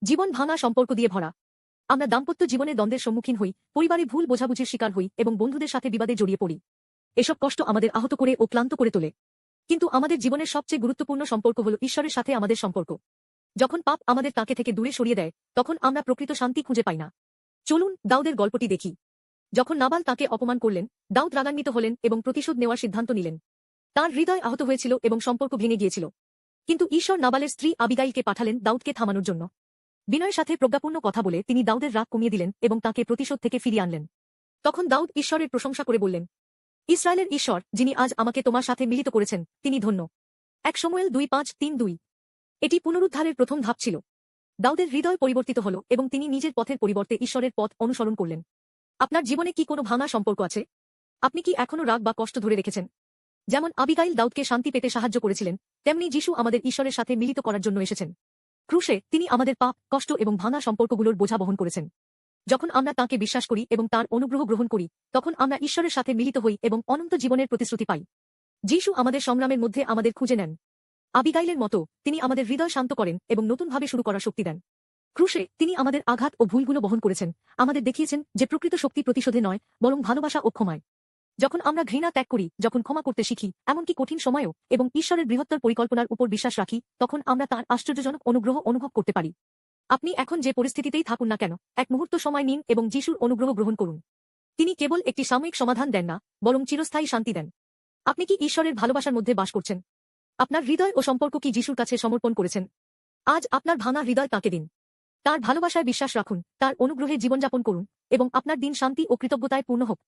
জীবন ভাঙা সম্পর্ক দিয়ে ভরা। আমরা দাম্পত্য জীবনে দ্বন্দ্বের সম্মুখীন হই, পরিবারে ভুল বোঝাবুঝির শিকার হই এবং বন্ধুদের সাথে বিবাদে জড়িয়ে পড়ি। এসব কষ্ট আমাদের আহত করে ও ক্লান্ত করে তোলে। কিন্তু আমাদের জীবনের সবচেয়ে গুরুত্বপূর্ণ সম্পর্ক হল ঈশ্বরের সাথে আমাদের সম্পর্ক। যখন পাপ আমাদের তাকে থেকে দূরে সরিয়ে দেয়, তখন আমরা প্রকৃত শান্তি খুঁজে পাই না। চলুন দাউদের গল্পটি দেখি। যখন নাবাল তাকে অপমান করলেন, দাউদ রাগান্বিত হলেন এবং প্রতিশোধ নেওয়ার সিদ্ধান্ত নিলেন। তার হৃদয় আহত হয়েছিল এবং সম্পর্ক ভেঙে গিয়েছিল। কিন্তু ঈশ্বর নাবালের স্ত্রী আবিগাইলকে পাঠালেন দাউদকে থামানোর জন্য। বিনয়ের সাথে প্রজ্ঞাপূর্ণ কথা বলে তিনি দাউদের রাগ কমিয়ে দিলেন এবং তাকে প্রতিশোধ থেকে ফিরিয়ে আনলেন। তখন দাউদ ঈশ্বরের প্রশংসা করে বললেন, ইসরায়েলের ঈশ্বর, যিনি আজ আমাকে তোমার সাথে মিলিত করেছেন, তিনি ধন্য। 1 শমূয়েল 2:5-3-2। এটি পুনরুদ্ধারের প্রথম ধাপ ছিল। দাউদের হৃদয় পরিবর্তিত হল এবং তিনি নিজের পথের পরিবর্তে ঈশ্বরের পথ অনুসরণ করলেন। আপনার জীবনে কি কোনো ভাঙা সম্পর্ক আছে? আপনি কি এখনো রাগ বা কষ্ট ধরে রেখেছেন? যেমন আবিগাইল দাউদকে শান্তি পেতে সাহায্য করেছিলেন, তেমনি যিশু আমাদের ঈশ্বরের সাথে মিলিত করার জন্য এসেছেন। ক্রুশে তিনি আমাদের পাপ, কষ্ট এবং ভাঙা সম্পর্কগুলোর বোঝা বহন করেছেন। যখন আমরা তাঁকে বিশ্বাস করি এবং তাঁর অনুগ্রহ গ্রহণ করি, তখন আমরা ঈশ্বরের সাথে মিলিত হই এবং অনন্ত জীবনের প্রতিশ্রুতি পাই। যিশু আমাদের সংগ্রামের মধ্যে আমাদের খুঁজে নেন। আবিগাইলের মতো তিনি আমাদের হৃদয় শান্ত করেন এবং নতুনভাবে শুরু করার শক্তি দেন। ক্রুশে তিনি আমাদের আঘাত ও ভুলগুলো বহন করেছেন, আমাদের দেখিয়েছেন যে প্রকৃত শক্তি প্রতিশোধে নয়, বরং ভালোবাসা ও ক্ষমায়। যখন আমরা ঘৃণা ত্যাগ করি, যখন ক্ষমা করতে শিখি, এমনকি কঠিন সময়েও, এবং ঈশ্বরের বৃহত্তর পরিকল্পনার উপর বিশ্বাস রাখি, তখন আমরা তাঁর আশ্চর্যজনক অনুগ্রহ অনুভব করতে পারি। আপনি এখন যে পরিস্থিতিতেই থাকুন না কেন, এক মুহূর্ত সময় নিন এবং যিশুর অনুগ্রহ গ্রহণ করুন। তিনি কেবল একটি সাময়িক সমাধান দেন না, বরং চিরস্থায়ী শান্তি দেন। আপনি কি ঈশ্বরের ভালোবাসার মধ্যে বাস করছেন? আপনার হৃদয় ও সম্পর্ক কি যিশুর কাছে সমর্পণ করেছেন? আজ আপনার ভাঙা হৃদয় তাঁকে দিন। তাঁর ভালোবাসায় বিশ্বাস রাখুন, তাঁর অনুগ্রহে জীবনযাপন করুন, এবং আপনার দিন শান্তি ও কৃতজ্ঞতায় পূর্ণ হোক।